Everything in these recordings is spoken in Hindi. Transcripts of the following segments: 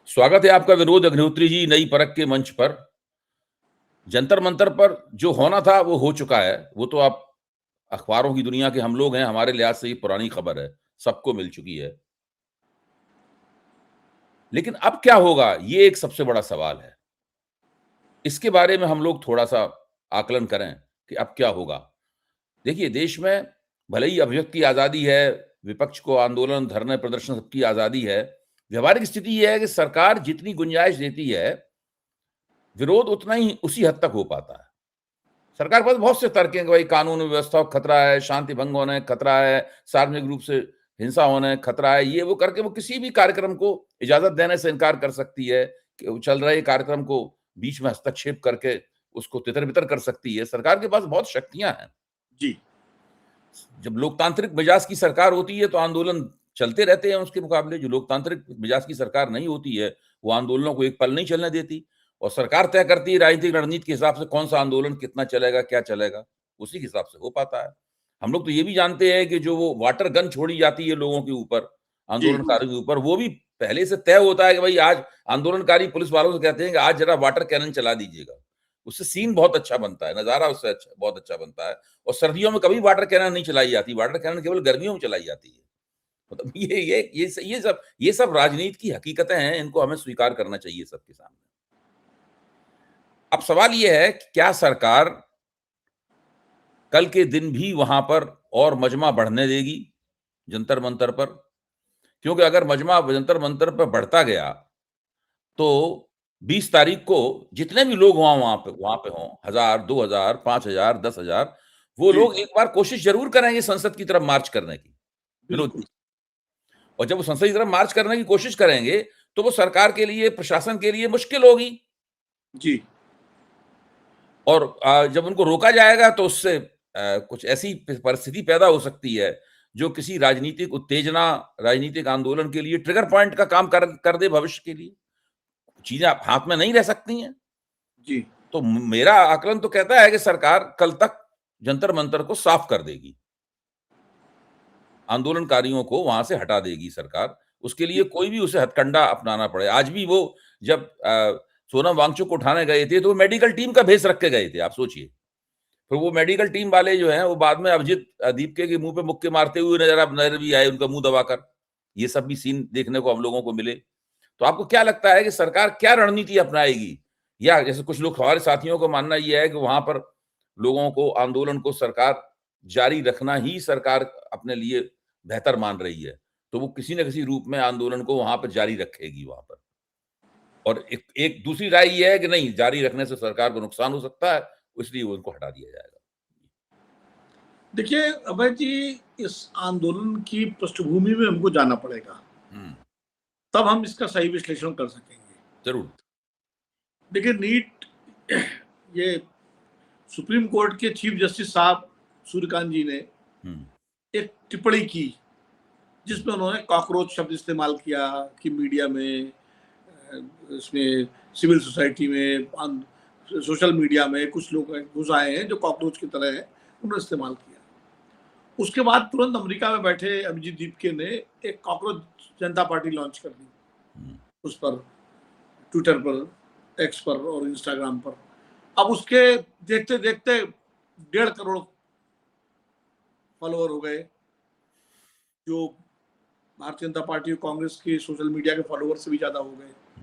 स्वागत है आपका विनोद अग्निहोत्री जी नई परख के मंच पर। जंतर मंतर पर जो होना था वो हो चुका है। वो तो आप अखबारों की दुनिया के हम लोग हैं, हमारे लिहाज से ये पुरानी खबर है, सबको मिल चुकी है। लेकिन अब क्या होगा, ये एक सबसे बड़ा सवाल है। इसके बारे में हम लोग थोड़ा-सा आकलन करें कि अब क्या होगा। देखिए, देश में भले ही अभिव्यक्ति की आज़ादी है, विपक्ष को आंदोलन, धरने, प्रदर्शन सबकी आज़ादी है। व्यावहारिक स्थिति ये है कि सरकार जितनी गुंजाइश देती है, विरोध उतना ही उसी हद तक हो पाता है। सरकार के पास बहुत से तर्क हैं कि भाई कानून व्यवस्था को खतरा है, शांति भंग होने का खतरा है, सार्वजनिक रूप से हिंसा होने का खतरा है, ये वो करके वो किसी भी कार्यक्रम को इजाज़त देने से इनकार कर सकती है, कि चल रहे कार्यक्रम को बीच में हस्तक्षेप करके उसको तितर-बितर कर सकती है। सरकार के पास बहुत शक्तियाँ हैं। जी। जब लोकतांत्रिक मिजाज की सरकार होती है तो आंदोलन चलते रहते हैं उसके मुकाबले। जो लोकतांत्रिक मिजाज की सरकार नहीं होती है, वो आंदोलनों को एक पल नहीं चलने देती और सरकार तय करती है राजनीतिक रणनीति के हिसाब से कौन सा आंदोलन कितना चलेगा, क्या चलेगा, उसी के हिसाब से हो पाता है। हम लोग तो ये भी जानते हैं कि जो वो वाटर गन छोड़ी जाती है लोगों के ऊपर, जी। आंदोलनकारियों के ऊपर, वो भी पहले से तय होता है कि भाई आज आंदोलनकारी पुलिस वालों से कहते हैं कि आज जरा वाटर कैनन चला दीजिएगा। उससे सीन बहुत अच्छा बनता है, नज़ारा उससे बहुत अच्छा बनता है। और सर्दियों में कभी वाटर कैनन नहीं चलाई जाती, वाटर कैनन केवल गर्मियों में चलाई जाती है। मतलब ये सब राजनीति की हकीकतें हैं, इनको हमें स्वीकार करना चाहिए सबके सामने। अब सवाल ये है कि क्या सरकार कल के दिन भी वहां पर और मजमा बढ़ने देगी जंतर मंतर पर? क्योंकि अगर मजमा जंतर मंतर पर बढ़ता गया तो 20 तारीख को जितने भी लोग वहां पे हों, 1000, 2000, 5000, 10,000, वो जी। लोग एक बार कोशिश जरूर करेंगे संसद की तरफ मार्च करने की, विनोद बिल्कुल। जी। और जब वो संसद की तरफ मार्च करने की कोशिश करेंगे तो वो सरकार के लिए, प्रशासन के लिए मुश्किल होगी। जी। और जब उनको रोका जाएगा तो उससे कुछ ऐसी परिस्थिति पैदा हो सकती है जो किसी राजनीतिक उत्तेजना, राजनीतिक आंदोलन के लिए ट्रिगर पॉइंट का काम कर दे भविष्य के लिए। चीजें आप हाथ में नहीं रह सकती हैं। जी। तो मेरा आकलन तो कहता है कि सरकार कल तक जंतर मंतर को साफ कर देगी, आंदोलनकारियों को वहां से हटा देगी सरकार। उसके लिए कोई भी उसे हथकंडा अपनाना पड़े। आज भी वो जब सोनम वांगचुक को उठाने गए थे तो वो मेडिकल टीम का भेष रख के गए थे, आप सोचिए। फिर वो मेडिकल टीम वाले जो हैं वो बाद में अभिजीत दीपके के मुंह पे मुक्के मारते हुए नजर भी आए, उनका मुंह दबाकर। ये सब भी सीन देखने को हम लोगों को मिले। तो आपको क्या लगता है कि सरकार क्या रणनीति अपनाएगी? या जैसे कुछ लोग, हमारे साथियों को मानना यह है कि वहां पर लोगों को, आंदोलन को सरकार जारी रखना ही सरकार अपने लिए बेहतर मान रही है, तो वो किसी न किसी रूप में आंदोलन को वहां पर जारी रखेगी वहां पर। और एक एक दूसरी राय ये है कि नहीं, जारी रखने से सरकार को नुकसान हो सकता है, इसलिए वो उनको हटा दिया जाएगा। देखिए अभय जी, इस आंदोलन की पृष्ठभूमि में हमको जाना पड़ेगा, तब हम इसका सही विश्लेषण कर सकेंगे। जरूर। देखिए नीट, ये सुप्रीम कोर्ट के चीफ जस्टिस साहब सूर्यकांत जी ने एक टिप्पणी की जिसमें उन्होंने कॉकरोच शब्द इस्तेमाल किया कि मीडिया में, इसमें सिविल सोसाइटी में, सोशल मीडिया में कुछ लोग घुस आए हैं जो कॉकरोच की तरह है, उन्होंने इस्तेमाल किया। उसके बाद तुरंत अमेरिका में बैठे अभिजीत दीपके ने एक कॉकरोच जनता पार्टी लॉन्च कर दी, उस पर ट्विटर पर, एक्स पर और इंस्टाग्राम पर। अब उसके देखते देखते 1.5 करोड़ फॉलोअर हो गए, जो भारतीय जनता पार्टी और कांग्रेस के सोशल मीडिया के फॉलोअर से भी ज्यादा हो गए।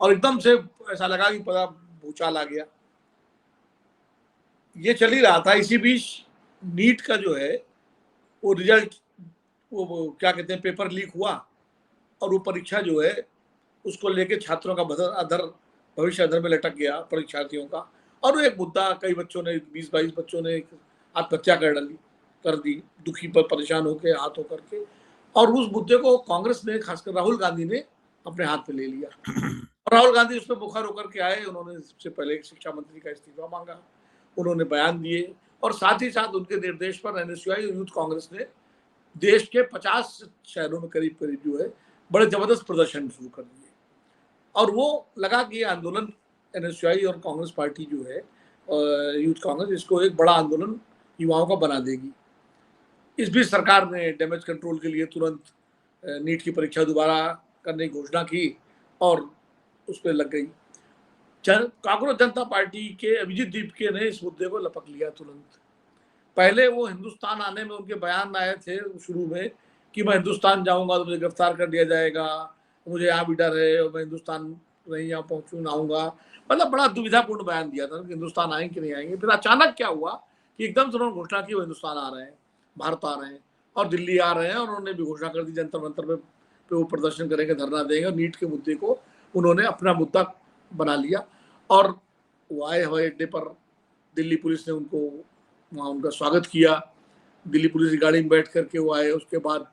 और एकदम से ऐसा लगा कि पता भूचाल आ गया। ये चल ही रहा था। इसी बीच नीट का जो है वो रिजल्ट, वो क्या कहते हैं, पेपर लीक हुआ और वो परीक्षा जो है उसको लेके छात्रों का भविष्य अधर में लटक गया, परीक्षार्थियों का। और वो एक मुद्दा, कई बच्चों ने, 20-22 बच्चों ने आत्महत्या कर दी, दुखी पर परेशान होकर, हाथ होकर के। और उस मुद्दे को कांग्रेस ने, खासकर राहुल गांधी ने अपने हाथ में ले लिया। और राहुल गांधी उस पर मुखर होकर के आए। उन्होंने सबसे पहले शिक्षा मंत्री का इस्तीफा मांगा, उन्होंने बयान दिए और साथ ही साथ उनके निर्देश पर एनएसयूआई यूथ कांग्रेस ने देश के 50 शहरों में करीब करीब जो है बड़े जबरदस्त प्रदर्शन शुरू कर दिए। और वो लगा कि ये आंदोलन, एनएसयूआई और कांग्रेस पार्टी जो है, यूथ कांग्रेस, इसको एक बड़ा आंदोलन युवाओं का बना देगी। इस बीच सरकार ने डैमेज कंट्रोल के लिए तुरंत नीट की परीक्षा दोबारा करने की घोषणा की और उस पर लग गई। कांग्रेस जनता पार्टी के अभिजीत दीपके ने इस मुद्दे को लपक लिया तुरंत। पहले वो हिंदुस्तान आने में उनके बयान आए थे शुरू में कि मैं हिंदुस्तान जाऊंगा तो मुझे गिरफ्तार कर दिया जाएगा, मुझे यहाँ भी डर है और मैं हिंदुस्तान नहीं यहाँ पहुंचू ना आऊंगा, मतलब बड़ा दुविधापूर्ण बयान दिया था कि हिंदुस्तान आएंगे कि नहीं आएंगे। फिर अचानक क्या हुआ कि एकदम से उन्होंने घोषणा की वो हिंदुस्तान आ रहे हैं, भारत आ रहे हैं और दिल्ली आ रहे हैं, और उन्होंने भी घोषणा कर दी जंतर मंतर पे वो प्रदर्शन करेंगे, धरना देंगे, और नीट के मुद्दे को उन्होंने अपना मुद्दा बना लिया। और वो आए हवाई अड्डे पर, दिल्ली पुलिस ने उनको वहाँ उनका स्वागत किया, दिल्ली पुलिस की गाड़ी में बैठ करके वो आए। उसके बाद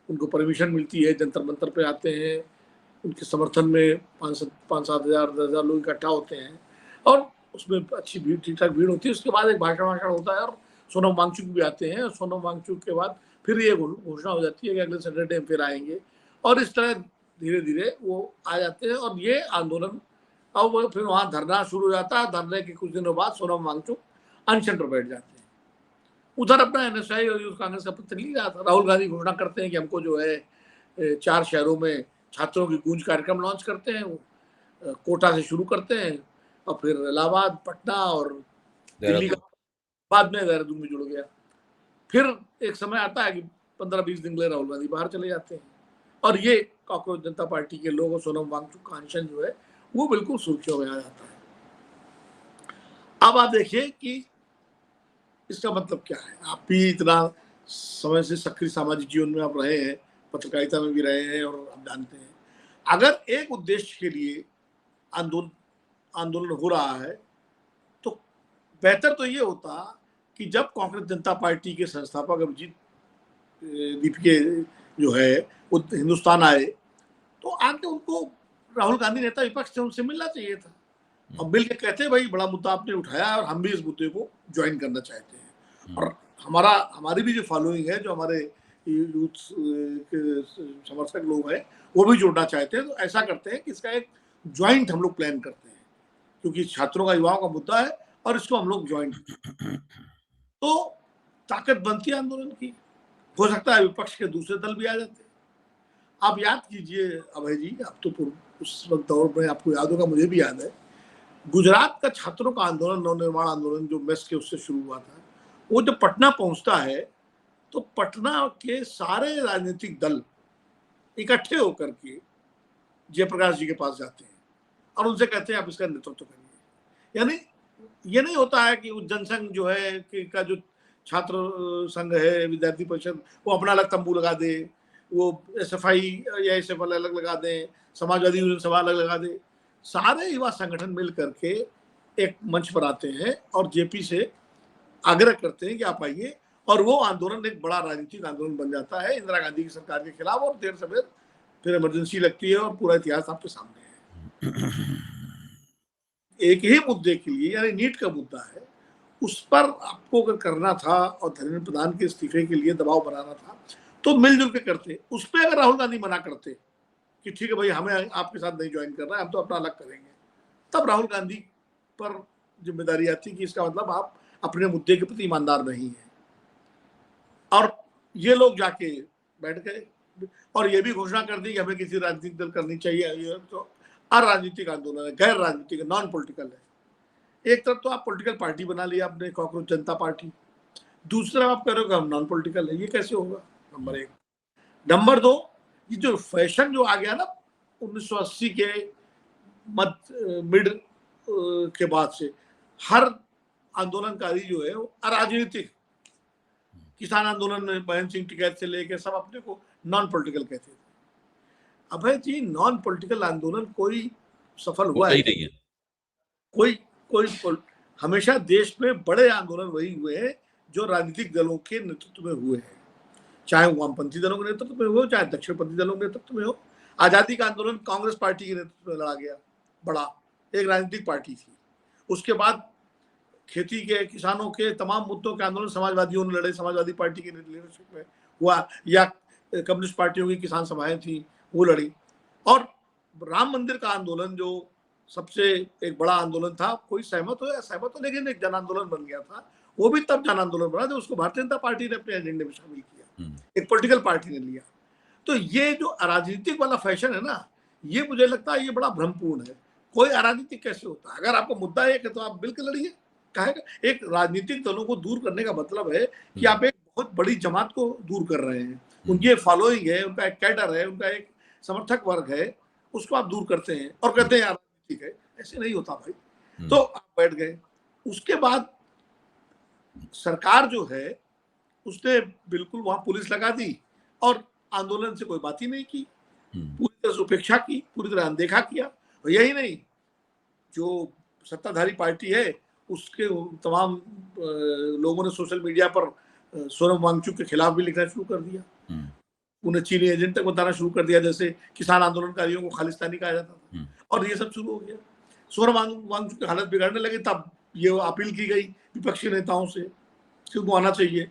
उनको परमिशन मिलती है, जंतर मंतर पे आते हैं, उनके समर्थन में 5-7 हज़ार 10,000 लोग इकट्ठा होते हैं और उसमें अच्छी भीड़, ठीक ठाक भीड़ होती है। उसके बाद एक भाषण होता है और सोनम वांगचुक भी आते हैं, और सोनम वांगचुक के बाद फिर ये घोषणा हो जाती है कि अगले सैटरडे फिर आएंगे, और इस तरह धीरे धीरे वो आ जाते हैं। और ये आंदोलन अब फिर वहाँ धरना शुरू हो जाता है। धरने के कुछ दिनों बाद सोनम वांगचुक अनशन पर बैठ जाते हैं। उधर अपना एनएसआई और यूथ कांग्रेस का पत्र लिख रहा था। राहुल गांधी घोषणा करते हैं कि हमको जो है 4 शहरों में छात्रों की गूंज कार्यक्रम लॉन्च करते हैं, कोटा से शुरू करते हैं और फिर इलाहाबाद, पटना और दिल्ली का बाद में देहरादून में जुड़ गया। फिर एक समय आता है कि 15-20 दिन के लिए राहुल गांधी बाहर चले जाते हैं, और ये कांग्रेस जनता पार्टी के लोग और सोनम वांगचुक का अनशन जो है वो बिल्कुल सुर्खियों में आ जाता है। अब आप देखिए कि इसका मतलब क्या है। आप भी इतना समय से सक्रिय सामाजिक जीवन में आप रहे हैं, पत्रकारिता में भी रहे हैं, और आप जानते हैं अगर एक उद्देश्य के लिए आंदोलन हो रहा है तो बेहतर तो ये होता कि जब कांग्रेस जनता पार्टी के संस्थापक अभिजीत दीपके जो है वो हिंदुस्तान आए तो आके उनको राहुल गांधी नेता विपक्ष से उनसे मिलना चाहिए था, और मिल के कहते भाई बड़ा मुद्दा आपने उठाया और हम भी इस मुद्दे को ज्वाइन करना चाहते हैं, और हमारी भी जो फॉलोइंग है, जो हमारे यूथ के समर्थक लोग हैं वो भी जुड़ना चाहते हैं, तो ऐसा करते हैं कि इसका एक ज्वाइंट हम लोग प्लान करते हैं, क्योंकि छात्रों का, युवाओं का मुद्दा है और इसको हम लोग ज्वाइंट तो ताकत बनती है आंदोलन की। हो सकता है विपक्ष के दूसरे दल भी आ जाते हैं। आप याद कीजिए अभय जी, आप तो उस वक्त दौर में आपको याद होगा, मुझे भी याद है, गुजरात का छात्रों का आंदोलन, नवनिर्माण आंदोलन जो मेस के उससे शुरू हुआ था, वो जब पटना पहुंचता है तो पटना के सारे राजनीतिक दल इकट्ठे होकर के जयप्रकाश जी के पास जाते हैं और उनसे कहते हैं आप इसका नेतृत्व करिए। यानी ये नहीं होता है कि जनसंघ जो है का जो छात्र संघ है, विद्यार्थी परिषद, वो अपना अलग तंबू लगा दे, वो एसएफआई या एसएफएल अलग लगा दे, समाजवादी यूनियन सभा अलग लगा दे। सारे युवा संगठन मिल करके एक मंच पर आते हैं और जेपी से आग्रह करते हैं कि आप आइए, और वो आंदोलन एक बड़ा राजनीतिक आंदोलन बन जाता है इंदिरा गांधी की सरकार के खिलाफ, और देर सवेर फिर इमरजेंसी लगती है और पूरा इतिहास आपके सामने है। एक ही मुद्दे के लिए, यानी नीट का मुद्दा है, उस पर आपको अगर करना था और धर्मेंद्र प्रधान के इस्तीफे के लिए दबाव बनाना था तो मिलजुल के करते। उस पर अगर राहुल गांधी मना करते कि ठीक है भाई हमें आपके साथ नहीं ज्वाइन करना है, हम तो अपना अलग करेंगे, तब राहुल गांधी पर जिम्मेदारी आती कि इसका मतलब आप अपने मुद्दे के प्रति ईमानदार नहीं है। और ये लोग जाके बैठ गए और ये भी घोषणा कर दी कि हमें किसी राजनीतिक दल करनी चाहिए, ये तो अराजनीतिक आंदोलन है, गैर राजनीतिक, नॉन पॉलिटिकल है। एक तरफ तो आप पॉलिटिकल पार्टी बना लिया आपने, कांग्रेस जनता पार्टी, दूसरा आप कह रहे हो कि हम नॉन पॉलिटिकल है, ये कैसे होगा? नंबर 1। नंबर 2, ये जो फैशन जो आ गया ना 1980 के मिड के बाद से, हर आंदोलनकारी जो है वो अराजनीतिक, किसान आंदोलन में महेंद्र सिंह टिकैत से लेके सब अपने को नॉन पॉलिटिकल कहते थे। अभय जी, नॉन पॉलिटिकल आंदोलन कोई सफल हुआ है? नहीं है। कोई हमेशा देश में बड़े आंदोलन वही हुए हैं जो राजनीतिक दलों के नेतृत्व में हुए हैं, चाहे वामपंथी दलों के नेतृत्व में हो, चाहे दक्षिणपंथी दलों के नेतृत्व में हो। आजादी का आंदोलन कांग्रेस पार्टी के नेतृत्व में लड़ा गया, बड़ा एक राजनीतिक पार्टी थी। उसके बाद खेती के, किसानों के तमाम मुद्दों के आंदोलन समाजवादियों ने लड़े, समाजवादी पार्टी की लीडरशिप में हुआ, या कम्युनिस्ट पार्टियों की किसान सभाएं थी वो लड़ी। और राम मंदिर का आंदोलन जो सबसे एक बड़ा आंदोलन था, कोई सहमत हो या असहमत हो, लेकिन एक जन आंदोलन बन गया था। वो भी तब जन आंदोलन बना जब उसको भारतीय जनता पार्टी ने अपने एजेंडे में शामिल किया, एक पॉलिटिकल पार्टी ने लिया। तो ये जो अराजनीतिक वाला फैशन है ना, ये मुझे लगता है ये बड़ा भ्रमपूर्ण है। कोई अराजनीतिक कैसे होता है? अगर आपका मुद्दा एक है तो आप बिल्कुल लड़िए, कहेगा। एक राजनीतिक दलों को दूर करने का मतलब है कि आप एक बहुत बड़ी जमात को दूर कर रहे हैं। उनकी एक फॉलोइंग है, उनका एक कैडर है, उनका एक समर्थक वर्ग है, उसको आप दूर करते हैं और कहते हैं यार ठीक है। ऐसे नहीं होता भाई। तो आप बैठ गए। उसके बाद सरकार जो है उसने बिल्कुल वहां पुलिस लगा दी और आंदोलन से कोई बात ही नहीं की, पूरी तरह से उपेक्षा की, पूरी तरह अनदेखा किया। और यही नहीं, जो सत्ताधारी पार्टी है उसके तमाम लोगों ने सोशल मीडिया पर सोनम वांगचुक के खिलाफ भी लिखना शुरू कर दिया। उन्हें चीनी एजेंट तक बताना शुरू कर दिया, जैसे किसान आंदोलनकारियों को खालिस्तानी कहा जाता था। और ये सब शुरू हो गया। सोनम वांगचुक की हालत बिगड़ने लगी, तब ये अपील की गई विपक्षी नेताओं से कि उनको आना चाहिए,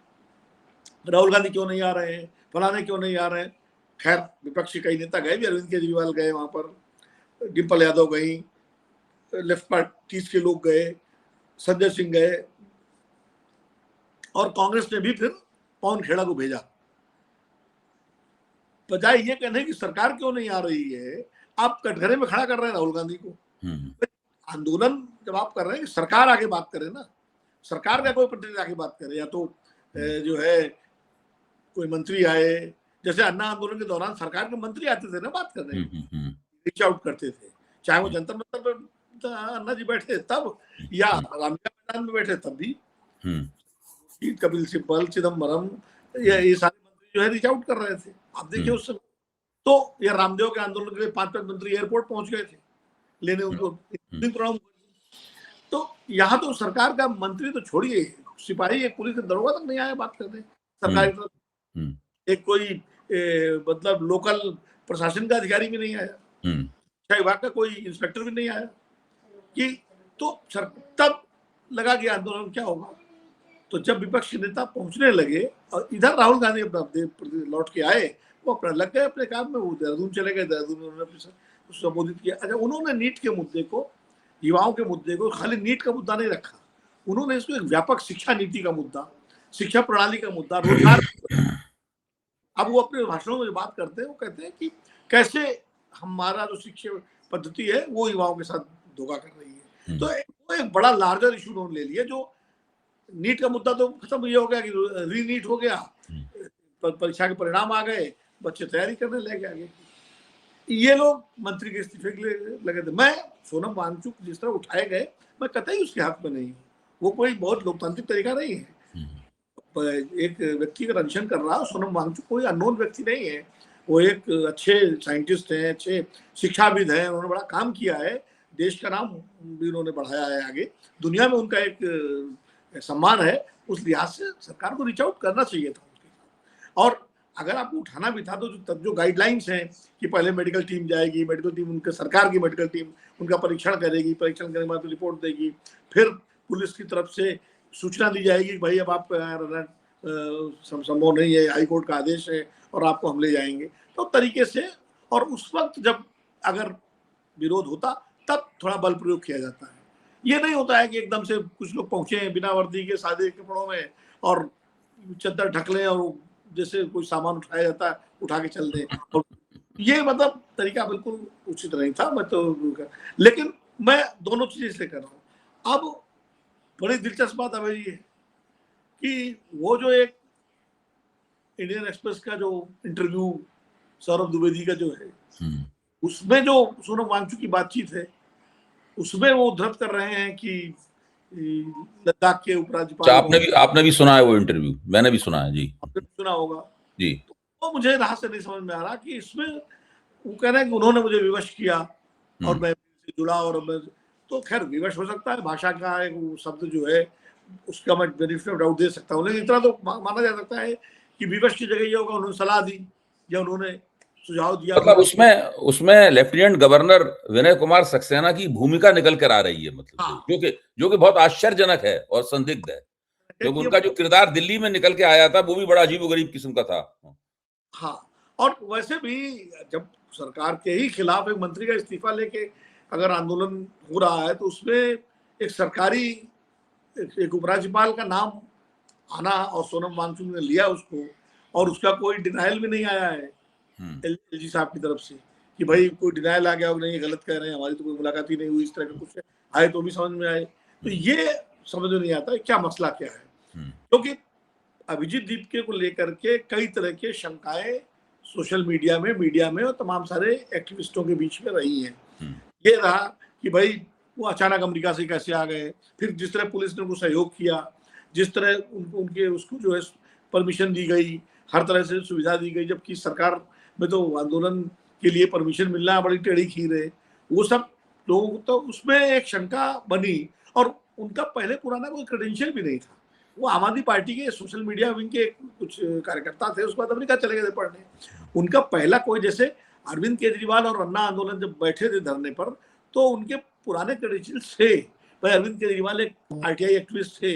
राहुल गांधी क्यों नहीं आ रहे हैं, फलाने क्यों नहीं आ रहे हैं। खैर विपक्षी कई नेता गए भी, अरविंद केजरीवाल गए वहां पर, डिम्पल यादव गई, लेफ्ट पार्टीज के लोग गए, संजय सिंह गए, और कांग्रेस ने भी फिर पवन खेड़ा को भेजा। बजाय ये कहने की सरकार क्यों नहीं आ रही है, आप कटघरे में खड़ा कर रहे हैं राहुल गांधी को। आंदोलन जब आप कर रहे हैं, सरकार आगे बात करे ना, सरकार का कोई प्रतिनिधि आगे बात करे, या तो जो है कोई मंत्री आए, जैसे अन्ना आंदोलन के दौरान सरकार के मंत्री आते थे ना बात करने, रीच आउट करते थे, चाहे वो जंतर मंतर पर अन्ना जी बैठे तब, या रामलीला मैदान में बैठे तब भी। कपिल सिब्बल, चिदम्बरम, ये सारे मंत्री जो है रीच आउट कर रहे थे। आप देखिए उस समय तो ये रामदेव के आंदोलन के लिए 5-5 मंत्री एयरपोर्ट पहुंच गए थे लेने उनको। तो यहाँ तो सरकार का मंत्री तो छोड़िए, सिपाही, एक पुलिस दरोगा तक नहीं आया बात करने सरकारी तरफ। एक कोई मतलब लोकल प्रशासन का अधिकारी भी नहीं आया, शिक्षा विभाग का कोई इंस्पेक्टर भी नहीं आया कि तो तब लगा कि आंदोलन क्या होगा। तो जब विपक्ष के नेता पहुंचने लगे और इधर राहुल गांधी लौट के आए, वो अपना लग गए अपने काम में, वो देहरादून चले गए, देहरादून में उन्होंने संबोधित किया। अच्छा, उन्होंने नीट के मुद्दे को, युवाओं के मुद्दे को खाली नीट का मुद्दा नहीं रखा, उन्होंने इसको एक व्यापक शिक्षा नीति का मुद्दा, शिक्षा प्रणाली का मुद्दा, रोजगार। अब वो अपने भाषणों में बात करते हैं, वो कहते हैं कि कैसे हमारा जो शिक्षा पद्धति है वो युवाओं के साथ धोखा कर रही है। तो वो एक बड़ा लार्जर इशू उन्होंने ले लिया। जो नीट का मुद्दा तो खत्म ये हो गया कि रीनीट हो गया, परीक्षा के परिणाम आ गए, बच्चे तैयारी करने लगे आगे। ये लोग मंत्री के इस्तीफे के लिए लगे थे। मैं सोनम वांगचुक जिस तरह उठाए गए, मैं कतई उसके हाथ में नहीं हूँ, वो कोई बहुत लोकतांत्रिक तरीका नहीं है। एक व्यक्ति अगर अनशन कर रहा है, सोनम वांगचुक कोई अननोन व्यक्ति नहीं है, वो एक अच्छे साइंटिस्ट हैं, अच्छे शिक्षाविद हैं, उन्होंने बड़ा काम किया है, देश का नाम भी उन्होंने बढ़ाया है आगे, दुनिया में उनका एक सम्मान है। उस लिहाज से सरकार को रीच आउट करना चाहिए था उसके साथ। और अगर आपको उठाना भी था तो जो गाइडलाइंस हैं कि पहले मेडिकल टीम जाएगी, मेडिकल टीम उनके सरकार की मेडिकल टीम उनका परीक्षण करेगी, परीक्षण करने के बाद रिपोर्ट देगी, फिर पुलिस की तरफ से सूचना दी जाएगी कि भाई अब आप संभव नहीं है, हाई कोर्ट का आदेश है और आपको हम ले जाएंगे, तो तरीके से। और उस वक्त जब अगर विरोध होता तब थोड़ा बल प्रयोग किया जाता है। ये नहीं होता है कि एकदम से कुछ लोग पहुंचे हैं बिना वर्दी के, सादे कपड़ों में, और चद्दर ढक लें और जैसे कोई सामान उठाया जाता है उठा के चल दें। और ये मतलब तरीका बिल्कुल उचित नहीं था। मैं तो, लेकिन मैं दोनों चीजें से कर रहा हूँ। अब बड़ी दिलचस्प बात अब ये है कि वो जो एक इंडियन एक्सप्रेस का जो इंटरव्यू सौरभ द्विवेदी का जो है, उसमें जो सोनम वांगचुक की बातचीत है, उसमें वो उद्धृत कर रहे हैं कि लद्दाख के उपराज्यपाल। आपने भी सुना है वो इंटरव्यू? मैंने भी सुना है जी। आपने सुना होगा जी। तो मुझे राह से नहीं समझ में आ रहा कि इसमें वो कह रहे हैं कि उन्होंने मुझे विवश किया और मैं जुड़ा, और मैं तो खैर विवश हो सकता है, भाषा का एक शब्द जो है उसका मैं बेनिफिट ऑफ डाउट दे सकता हूँ, लेकिन इतना तो माना जा सकता है कि विवश की जगह ये होगा उन्होंने सलाह दी या उन्होंने सुझाव दिया। मतलब उसमें लेफ्टिनेंट गवर्नर विनय कुमार सक्सेना की भूमिका निकल कर आ रही है, मतलब जो कि बहुत आश्चर्यजनक है और संदिग्ध है, क्योंकि उनका जो किरदार दिल्ली में निकल के आया था वो भी बड़ा अजीबोगरीब किस्म का था। हाँ, और वैसे भी जब सरकार के ही खिलाफ एक मंत्री का इस्तीफा लेके अगर आंदोलन हो रहा है तो उसमें एक सरकारी एक उपराज्यपाल का नाम आना, और सोनम वांगचुक ने लिया उसको, और उसका कोई डिनायल भी नहीं आया है एलजी साहब की तरफ से कि भाई कोई डिनायल आ गया और नहीं ये गलत कह रहे हैं, हमारी तो कोई मुलाकात ही नहीं हुई, इस तरह का कुछ आए तो भी समझ में आए। तो ये समझ में नहीं आता है क्या मसला क्या है, क्योंकि अभिजीत दीपके को लेकर के कई तरह के शंकाएं सोशल मीडिया में और तमाम सारे एक्टिविस्टों के बीच में रही हैं। ये रहा कि भाई वो अचानक अमेरिका से कैसे आ गए, फिर जिस तरह पुलिस ने उनको सहयोग किया, जिस तरह उनके उसको जो है परमिशन दी गई, हर तरह से सुविधा दी गई, जबकि सरकार में तो आंदोलन के लिए परमिशन मिलना बड़ी टेढ़ी खीर है। वो सब लोगों को तो उसमें एक शंका बनी, और उनका पहले पुराना कोई क्रेडेंशियल भी नहीं था। वो आम आदमी पार्टी के सोशल मीडिया विंग के कुछ कार्यकर्ता थे, उसके बाद अमेरिका चले गए थे पढ़ने। उनका पहला कोई, जैसे अरविंद केजरीवाल और अन्ना आंदोलन जब बैठे थे धरने पर, तो उनके पुराने क्रेडेंशियल्स थे। भाई अरविंद केजरीवाल एक आरटीआई एक्टिविस्ट थे,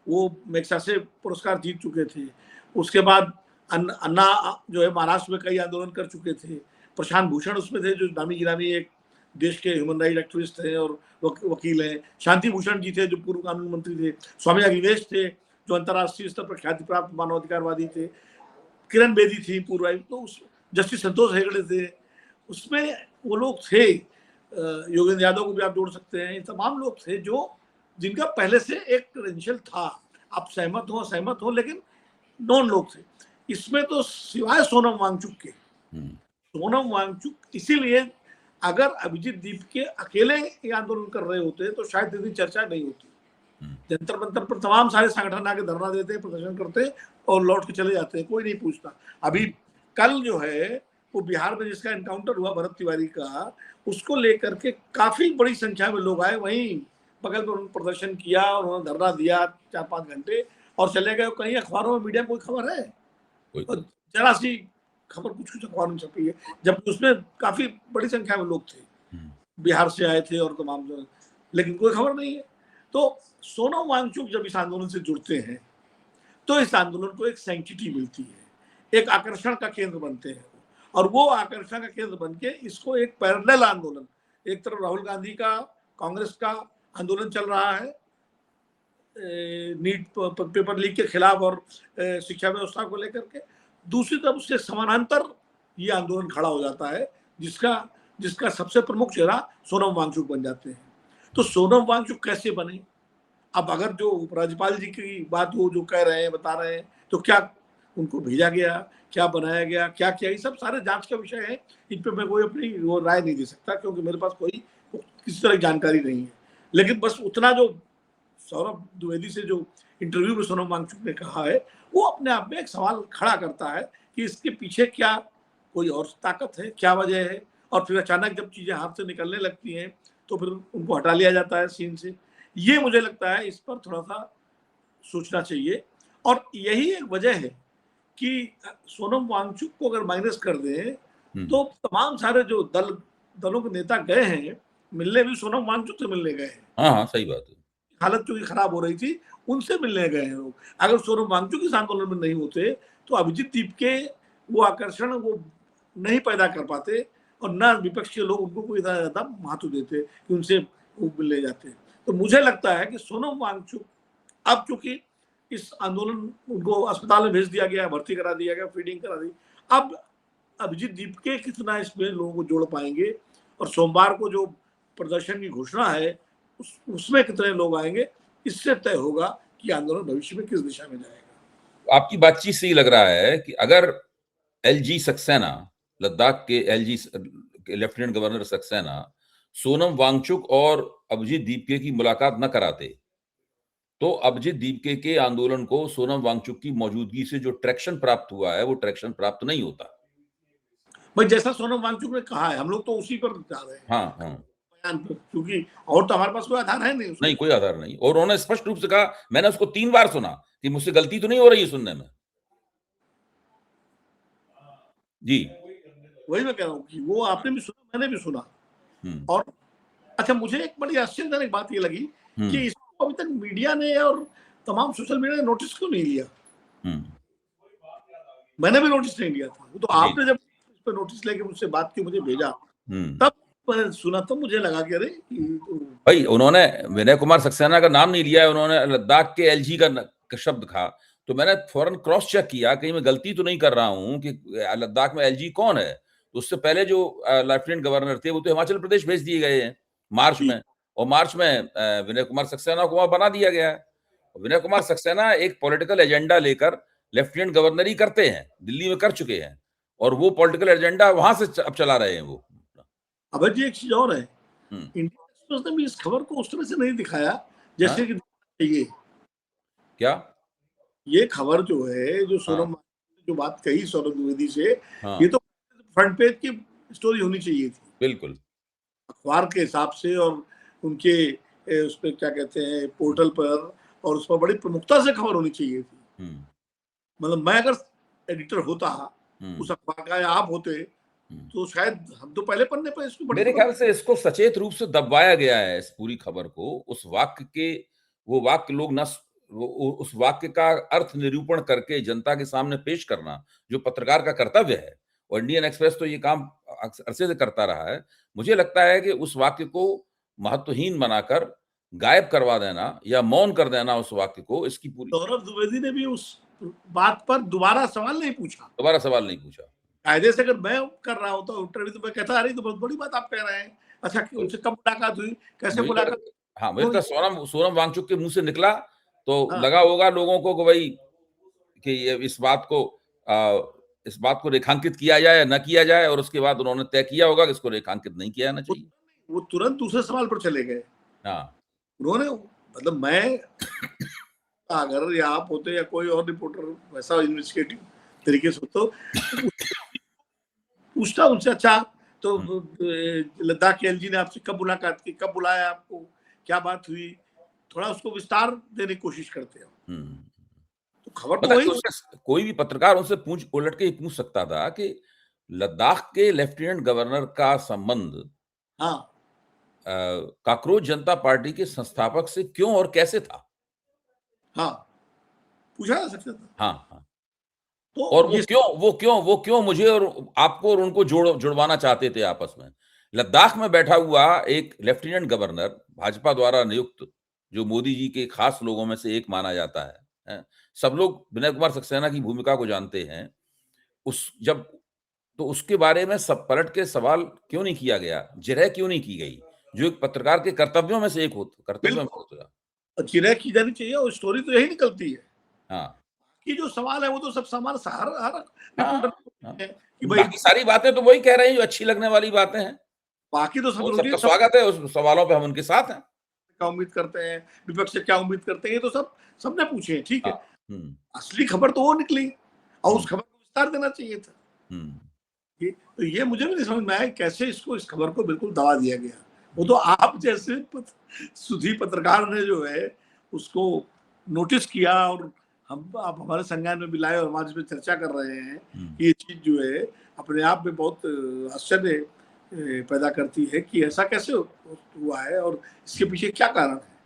वो मैग्सेसे पुरस्कार जीत चुके थे। उसके बाद अन्ना जो है महाराष्ट्र में कई आंदोलन कर चुके थे। प्रशांत भूषण उसमें थे, जो नामी गिरामी एक देश के ह्यूमन राइट एक्टिविस्ट थे और वकील हैं। शांति भूषण जी थे, जो पूर्व कानून मंत्री थे। स्वामी अग्निवेश थे, जो अंतर्राष्ट्रीय स्तर पर ख्याति प्राप्त मानवाधिकारवादी थे। किरण बेदी थी पूर्व, तो जस्टिस संतोष हेगड़े थे, उसमें वो लोग थे। योगेंद्र यादव को भी आप जोड़ सकते हैं। तमाम लोग थे जो जिनका पहले से एक क्रेडेंशियल था, आप सहमत हो, लेकिन नॉन लोग थे। इसमें तो सिवाय सोनम वांगचुक के, सोनम वांगचुक इसीलिए अगर अभिजीत दीपके अकेले ये आंदोलन कर रहे होते तो शायद इतनी चर्चा नहीं होती। जंतर मंतर पर तमाम सारे संगठन आके धरना देते, प्रदर्शन करते और लौट के चले जाते हैं, कोई नहीं पूछता। अभी कल जो है वो बिहार में जिसका एनकाउंटर हुआ भरत तिवारी का, उसको लेकर के काफी बड़ी संख्या में लोग आए, वहीं बगल में उन्होंने प्रदर्शन किया, उन्होंने धरना दिया 4-5 घंटे और चले गए। कहीं अखबारों में, मीडिया में कोई खबर है? जरा सी खबर कुछ अखबार में छपी है, जबकि उसमें काफी बड़ी संख्या में लोग थे, बिहार से आए थे और तमाम, लेकिन कोई खबर नहीं है। तो सोनम वांगचुक जब इस आंदोलन से जुड़ते हैं तो इस आंदोलन को एक सैंक्टिटी मिलती है, एक आकर्षण का केंद्र बनते हैं, और वो आकर्षण का केंद्र बन के इसको एक पैरेलल आंदोलन, एक तरफ राहुल गांधी का, कांग्रेस का आंदोलन चल रहा है नीट पेपर लीक के खिलाफ और शिक्षा व्यवस्था को लेकर के, दूसरी तरफ उसके समानांतर ये आंदोलन खड़ा हो जाता है, जिसका सबसे प्रमुख चेहरा सोनम वांगचुक बन जाते हैं। तो सोनम वांगचुक कैसे बने? अब अगर जो उपराज्यपाल जी की बात वो जो कह रहे हैं, बता रहे हैं, तो क्या उनको भेजा गया, क्या बनाया गया, क्या किया, ये सब सारे जांच का विषय है। इन पे मैं कोई अपनी वो राय नहीं दे सकता, क्योंकि मेरे पास कोई किसी तरह की जानकारी नहीं है। लेकिन बस उतना जो सौरभ द्विवेदी से जो इंटरव्यू में सोनम वांगचुक ने कहा है, वो अपने आप में एक सवाल खड़ा करता है कि इसके पीछे क्या कोई और ताकत है, क्या वजह है। और फिर अचानक जब चीजें हाथ से निकलने लगती हैं तो फिर उनको हटा लिया जाता है सीन से। ये मुझे लगता है इस पर थोड़ा सा सोचना चाहिए, और यही एक वजह है कि सोनम वांगचुक को अगर माइनस कर दें तो तमाम सारे जो दलों के नेता गए हैं मिलने, भी सोनम वांगचुक से मिलने गए हैं। हाँ, सही बात है। हालत जो खराब हो रही थी उनसे मिलने गए हैं लोग। अगर सोनम वांगचुक इस आंदोलन में नहीं होते तो अभिजीत दीपके वो आकर्षण वो नहीं पैदा कर पाते, और न विपक्ष के लोग उनको कोई ज्यादा महत्व देते कि उनसे वो मिलने जाते। तो मुझे लगता है कि सोनम वांगचुक अब चूंकि इस आंदोलन, उनको अस्पताल में भेज दिया गया, भर्ती करा दिया गया, फीडिंग करा दी, अब अभिजीत दीपके कितना इसमें लोगों को जोड़ पाएंगे, और सोमवार को जो प्रदर्शन की घोषणा है उसमें कितने लोग आएंगे, इससे तय होगा कि आंदोलन भविष्य में किस दिशा में जाएगा। आपकी बातचीत से ही लग रहा है कि अगर एलजी सक्सेना, लद्दाख के LG lieutenant governor Saxena Sonam Wangchuk और अभिजीत दीपके की मुलाकात न कराते तो अभिजीत दीपके के आंदोलन को सोनम वांगचुक की मौजूदगी से जो ट्रैक्शन प्राप्त हुआ है वो ट्रैक्शन प्राप्त नहीं होता। भाई जैसा सोनम वांगचुक ने कहा है, हम लोग तो उसी पर जा रहे हैं। हाँ, बयान पर, क्योंकि और तो हमारे पास कोई आधार है नहीं, कोई आधार नहीं। और उन्होंने स्पष्ट रूप से कहा, मैंने उसको 3 बार सुना कि मुझसे गलती तो नहीं हो रही है सुनने में। जी, वही मैं कह रहा हूँ कि वो आपने भी सुना, मैंने भी सुना। और अच्छा, मुझे एक बड़ी आश्चर्यजनक बात ये लगी कि इसको अभी तक मीडिया ने और तमाम सोशल मीडिया ने नोटिस क्यों नहीं लिया। मैंने भी नोटिस नहीं लिया था, तो आपने जब इस पर नोटिस लेके मुझसे बात की, मुझे भेजा, तब मैंने सुना, तो मुझे लगा कि अरे भाई उन्होंने विनय कुमार सक्सेना का नाम नहीं लिया है, उन्होंने लद्दाख के एलजी का शब्द कहा, तो मैंने फौरन क्रॉस चेक किया कहीं मैं गलती तो नहीं कर रहा हूं कि लद्दाख में एलजी कौन है। तो उससे पहले जो लेफ्टिनेंट गवर्नर थे वो तो हिमाचल प्रदेश भेज दिए गए हैं मार्च में, और मार्च में विनय कुमार सक्सेना को वहां बना दिया गया है। विनय कुमार सक्सेना एक पॉलिटिकल एजेंडा लेकर लेफ्टिनेंट गवर्नरी करते हैं, दिल्ली में कर चुके हैं, और वो पॉलिटिकल एजेंडा वहां से अब चला रहे हैं वो। अभय जी, एक चीज और है, हम्म, इंडियन एक्सप्रेस ने भी इस खबर को उस तरह से नहीं दिखाया हाँ? जैसे कि चाहिए। क्या? ये खबर जो है, जो हाँ, सोनम ने जो बात कही सौरभ द्विवेदी से, हाँ, ये तो फ्रंट पेज की स्टोरी होनी चाहिए थी बिल्कुल। अखबार के हिसाब से, और उनके उस पर क्या कहते हैं पोर्टल पर, और उस पर बड़ी प्रमुखता से खबर होनी चाहिए थी। हम्म, मतलब मैं अगर एडिटर होता हम्म, उस अखबार का, या आप होते, हम्म। तो शायद हम तो पहले पन्ने पर इसको बड़ी मेरे ख्याल से इसको सचेत रूप से दबाया गया है, इस पूरी खबर को। उस वाक्य के, वो वाक्य लोग न उस वाक्य का अर्थ निरूपण करके जनता के सामने पेश करना जो पत्रकार का कर्तव्य है, और इंडियन एक्सप्रेस तो ये काम अरसे से करता रहा है। मुझे लगता है कि उस वाक्य को महत्वहीन बनाकर गायब करवा देना या मौन कर देना उस वाक्य को, इसकी पूरी सौरभ द्विवेदी ने भी उस बात पर दोबारा सवाल नहीं पूछा। दोबारा सवाल नहीं पूछा। कायदे से अगर मैं कर रहा होता इंटरव्यू, तो मैं कहता, अरे तो बहुत बड़ी बात आप कह रहे हैं। अच्छा, कि उनसे कब मुलाकात हुई, कैसे मुझे मुलाकात? हाँ, मुझे लगता है सोनम सोनम वांगचुक के मुंह से निकला तो हाँ, लगा होगा लोगों को कि भाई, कि ये इस बात को रेखांकित किया जाए या न किया जाए, और उसके बाद उन्होंने तय किया होगा कि इसको रेखांकित नहीं किया जाना वो चाहिए। वो तुरंत दूसरे सवाल पर चले गए। हाँ, उन्होंने, मतलब मैं अगर, या आप होते, या कोई और रिपोर्टर वैसा इन्वेस्टिगेटिव तरीके से होता, तो पूछता उनसे, अच्छा तो हम्म, लद्दाख के एलजी ने आपसे कब मुलाकात की, कब बुलाया आपको, क्या बात हुई, थोड़ा उसको विस्तार देने की कोशिश करते हो। हम्म। तो खबर तो पता है वही। उससे कोई भी पत्रकार उनसे पूछ उलट के पूछ सकता था कि लद्दाख के लेफ्टिनेंट गवर्नर का संबंध हाँ, काकरोच जनता पार्टी के संस्थापक से क्यों और कैसे था। हाँ, पूछा जा सकता था। हाँ, हाँ। तो और ये वो क्यों मुझे और आपको और उनको जुड़वाना चाहते थे आपस में। लद्दाख में बैठा हुआ एक लेफ्टिनेंट गवर्नर, भाजपा द्वारा नियुक्त, जो मोदी जी के खास लोगों में से एक माना जाता है, हैं? सब लोग विनय कुमार सक्सेना की भूमिका को जानते हैं। उस जब तो उसके बारे में सब पलट के सवाल क्यों नहीं किया गया, जिरह क्यों नहीं की गई, जो एक पत्रकार के कर्तव्यों में से एक कर्तव्य में बिल्कुल होता। जिरह की जानी चाहिए, और स्टोरी तो यही निकलती है हाँ, कि जो सवाल है वो तो सब सवाल हर हर हाँ, रिपोर्टर हाँ। है कि भाई, बाकी सारी बातें तो वही कह रहे हैं जो अच्छी लगने वाली बातें हैं। बाकी तो सब वो रूटीन, सबका सब स्वागत है, उस सवालों पे हम उनके साथ हैं। क्या उम्मीद करते हैं, विपक्ष से क्या उम्मीद करते हैं, ये तो सब सबने पूछे हैं, ठीक हाँ, है। हुँ, असली खबर तो वो निकली, और हुँ, उस खबर को विस्तार देना चाहिए था। हुँ, ये मुझे भी नहीं समझ में आया कैसे इसको, इस खबर को बिल्कुल दबा दिया गया। वो तो आप जैसे सुधी पत्रकार ने जो है उसको नोटिस किया, और हम आप हमारे संज्ञान में भी लाए, और हमारे इसमें चर्चा कर रहे हैं हुँ, कि ये चीज जो है अपने आप में बहुत आश्चर्य पैदा करती है कि ऐसा कैसे हुआ है, और इसके हुँ। पीछे क्या कारण है।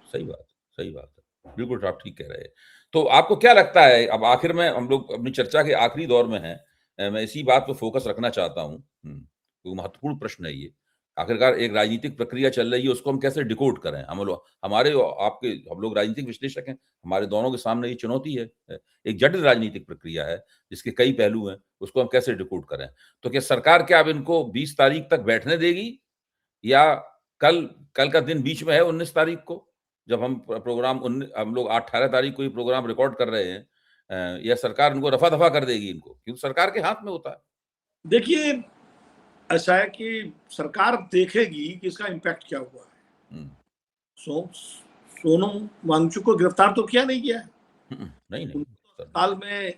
सही बात है, सही बात है। बिल्कुल आप ठीक कह रहे हैं। तो आपको क्या लगता है, अब आखिर में हम लोग अपनी चर्चा के आखिरी दौर में हैं, मैं इसी बात पे फ़ोकस रखना चाहता हूँ। तो महत्वपूर्ण प्रश्न है ये। आखिरकार एक राजनीतिक प्रक्रिया चल रही है, उसको हम कैसे डिकोड करें? हमारे और आपके, हम लोग राजनीतिक विश्लेषक हैं, हमारे दोनों के सामने ये चुनौती है। एक जटिल राजनीतिक प्रक्रिया है, जिसके कई पहलू हैं, उसको हम कैसे डिकोड करें? तो क्या सरकार क्या अब इनको 20 तारीख तक बैठने देगी, या कल कल का दिन बीच में है 19 तारीख को, जब हम लोग 18 तारीख को ये प्रोग्राम रिकॉर्ड कर रहे हैं, या सरकार इनको रफा-दफा कर देगी इनको? क्योंकि सरकार के हाथ में होता है। देखिए, ऐसा है कि सरकार देखेगी कि इसका इम्पैक्ट क्या हुआ है। हुँ, सो सोनम वांगचुक को गिरफ्तार तो किया नहीं गया है। नहीं, नहीं, उनको सर नहीं। अस्पताल में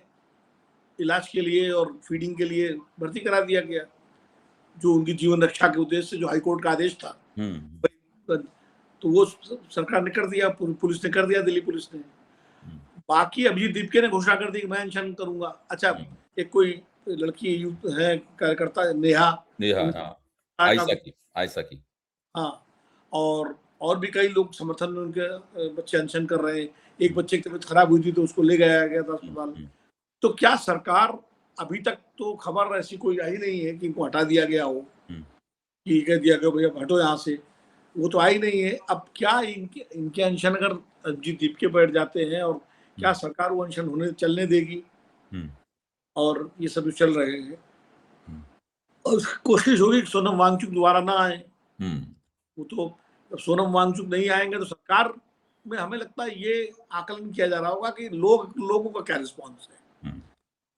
इलाज के लिए और फीडिंग के लिए भर्ती करा दिया गया, जो उनकी जीवन रक्षा के उद्देश्य से जो हाईकोर्ट का आदेश था। हुँ, तो वो सरकार ने कर दिया, पुलिस ने कर दिया, दिल्ली पुलिस ने। हुँ, बाकी अभिजीत दीपके ने घोषणा कर दी कि मैं अनशन करूंगा। अच्छा, हुँ, एक कोई लड़की है कार्यकर्ता नेहा, नेहा, उनका हाँ, का, आयशा की। हाँ, और भी कई लोग समर्थन में उनके बच्चे अनशन कर रहे हैं। एक हुँ, बच्चे की तबीयत खराब हुई थी तो उसको ले गया गया था हुँ, अस्पताल। हुँ, तो क्या सरकार, अभी तक तो खबर ऐसी कोई आई नहीं है कि इनको हटा दिया गया हो, हुँ, कि कह दिया गया भैया हटो यहाँ से, वो तो आई नहीं है। अब क्या इनके इनके अनशन अगर अभिजीत दीप के बैठ जाते हैं, और हुँ, क्या सरकार वो अनशन होने चलने देगी, हुँ, और ये सब जो चल रहे हैं, और कोशिश होगी कि सोनम वांगचुक दोबारा ना आए। हम्म, वो तो जब सोनम वांगचुक नहीं आएंगे तो सरकार में हमें लगता है ये आकलन किया जा रहा होगा कि लोगों का क्या रिस्पॉन्स है। हम्म।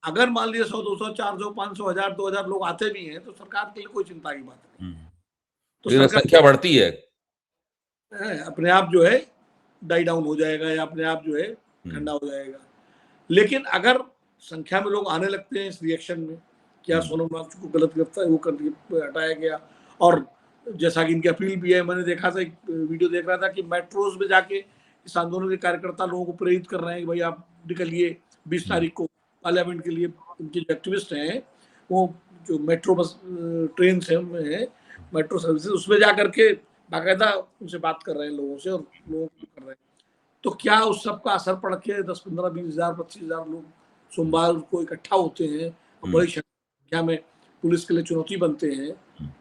अगर मान लीजिए 100, 200, 400, 500, 1000, 2000 लोग आते भी हैं तो सरकार के लिए कोई चिंता की बात नहीं। तो लेकिन सरकार संख्या बढ़ती है। अपने आप जो है डाई डाउन हो जाएगा या अपने आप जो है ठंडा हो जाएगा। लेकिन अगर संख्या में लोग आने लगते हैं इस रिएक्शन में, क्या सोनम वांगचुक को गलत गिरफ्तार वो कर हटाया गया, और जैसा कि इनकी अपील भी है, मैंने देखा था, एक वीडियो देख रहा था कि मेट्रोज में जाके इस आंदोलन के कार्यकर्ता लोगों को प्रेरित कर रहे हैं कि भाई आप निकलिए 20 तारीख को पार्लियामेंट के लिए। इनके जो एक्टिविस्ट हैं वो जो मेट्रो बस ट्रेन से में मेट्रो सर्विसेज उसमें जा करके बाकायदा उनसे बात कर रहे हैं लोगों से, और लोगों को कर रहे हैं। तो क्या उस सब का असर पड़ के 10, 15, 20,000, 25,000 लोग सोमवार को इकट्ठा होते हैं और बड़ी संख्या में पुलिस के लिए चुनौती बनते हैं,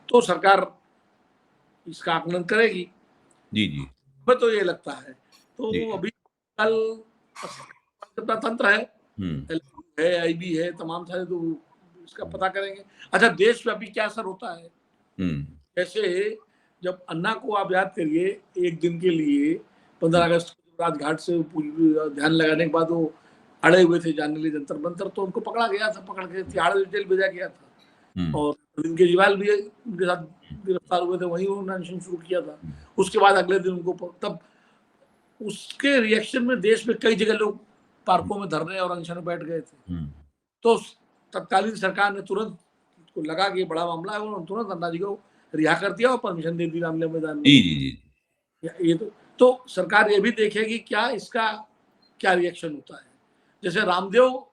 तो सरकार इसका आकलन करेगी। जी जी, हमें तो ये लगता है। तो अभी कल तंत्र है, आईबी है, तमाम सारे, तो इसका पता करेंगे। अच्छा, देशव्यापी क्या असर होता है। जैसे जब अन्ना को आप याद करिए, एक दिन के लिए 15 अगस्त राजघाट से ध्यान लगाने के बाद वो अड़े हुए थे जाने लिए जंतर मंतर, तो उनको पकड़ा गया था, पकड़ के तिहाड़ जेल भेजा गया था, और अरविंद केजरीवाल भी उनके साथ गिरफ्तार हुए थे, वहीं उन्होंने अनशन शुरू किया था। उसके बाद अगले दिन उनको, तब उसके रिएक्शन में देश में कई जगह लोग पार्कों में धरने और अनशन में बैठ गए थे। तो तत्कालीन सरकार ने तुरंत को लगा कि बड़ा मामला है, उन्होंने तुरंत अन्ना जी को रिहा कर दिया और परमिशन दे दी रामलीला मैदान में। जी जी जी, ये तो सरकार ये भी देखेगी क्या इसका क्या रिएक्शन होता है। जैसे रामदेव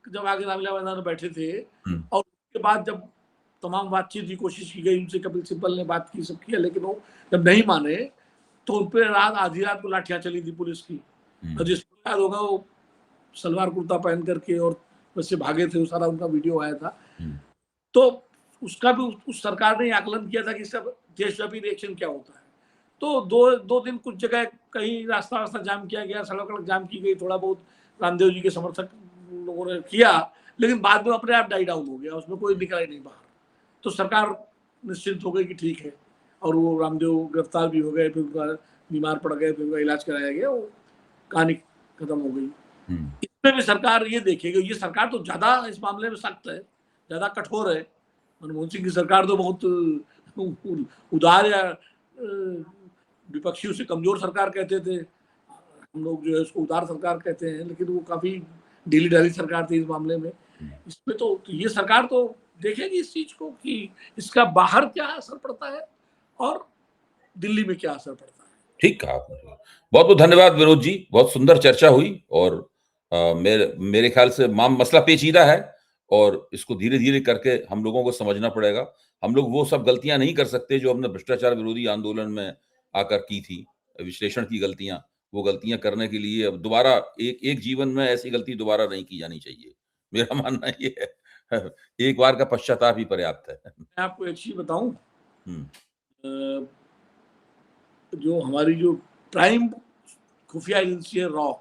जब आगे रामलीला मैदान में बैठे थे, और उसके बाद जब तमाम बातचीत की कोशिश की गई उनसे, कपिल सिब्बल ने बात की, सब किया, लेकिन वो जब नहीं माने तो उन पर आधी रात को लाठियां चली थी पुलिस की। और जिसको याद होगा वो सलवार कुर्ता पहन करके और वैसे भागे थे, सारा उनका वीडियो आया था। तो उसका भी उस सरकार ने आकलन किया था कि सब देशव्यापी रिएक्शन क्या होता है। तो दो दिन कुछ जगह कहीं रास्ता जाम किया गया, सड़क जाम की गई, थोड़ा बहुत रामदेव जी के समर्थक लोगों ने किया, लेकिन बाद में अपने आप डाई डाउन हो गया, उसमें कोई निकला ही नहीं बाहर। तो सरकार निश्चिंत हो गई कि ठीक है, और वो रामदेव गिरफ्तार भी हो गए, फिर उनका बीमार पड़ गए, फिर उनका इलाज कराया गया, वो कहानी खत्म हो गई। इसमें भी सरकार ये देखेगी, ये सरकार तो ज्यादा इस मामले में सख्त है, ज्यादा कठोर है। मनमोहन सिंह की सरकार तो बहुत उदार या विपक्षियों से कमजोर सरकार कहते थे, हम लोग जो है उसको उदार सरकार कहते हैं, लेकिन वो काफी ढीली ढाली सरकार थी इस मामले में। इसमें तो ये सरकार तो देखेगी इस चीज को कि इसका बाहर क्या असर पड़ता है और दिल्ली में क्या असर पड़ता है। ठीक कहा आपने। बहुत बहुत धन्यवाद विनोद जी, बहुत सुंदर चर्चा हुई, और मेरे ख्याल से मसला पेचीदा है और इसको धीरे धीरे करके हम लोगों को समझना पड़ेगा। हम लोग वो सब गलतियां नहीं कर सकते जो हमने भ्रष्टाचार विरोधी आंदोलन में आकर की थी, विश्लेषण की गलतियां। वो गलतियां करने के लिए अब दोबारा एक जीवन में ऐसी गलती दोबारा नहीं की जानी चाहिए, मेरा मानना ये है। एक बार का पश्चाताप ही पर्याप्त है। मैं आपको एक चीज बताऊं, जो हमारी जो प्राइम खुफिया एजेंसी है रॉ,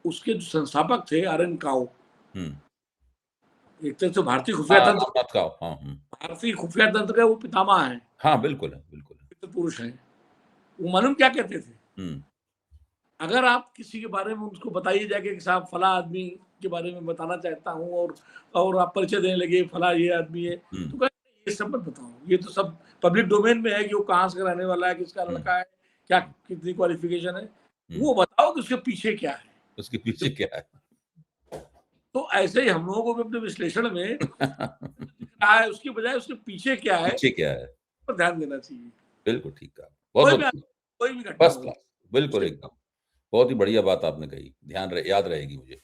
उसके जो संस्थापक थे RN काओ, एक तरह से भारतीय खुफिया तंत्र, भारतीय खुफिया तंत्र का वो पितामह है। हाँ, बिल्कुल है, बिल्कुल है, पुरुष है। वो मालूम क्या कहते थे, अगर आप किसी के बारे में उनको बताइए जाके कि साहब फला आदमी के बारे में बताना चाहता हूँ, और आप परिचय देने लगे फला ये आदमी है, तो कहते ये सब मत बताओ, ये तो सब पब्लिक डोमेन में है कि वो कहाँ से रहने वाला है, किसका लड़का है, क्या कितनी क्वालिफिकेशन है, वो बताओ कि उसके पीछे क्या है, उसके पीछे क्या है। तो ऐसे ही हम लोगों को भी अपने विश्लेषण में कहा है, उसकी बजाय उसके पीछे क्या है, पर ध्यान देना चाहिए। बिल्कुल ठीक कहा, बहुत कोई भी घटना, बिल्कुल एकदम बहुत ही बढ़िया बात आपने कही, याद रहेगी मुझे।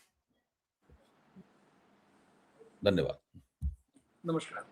धन्यवाद। नमस्कार।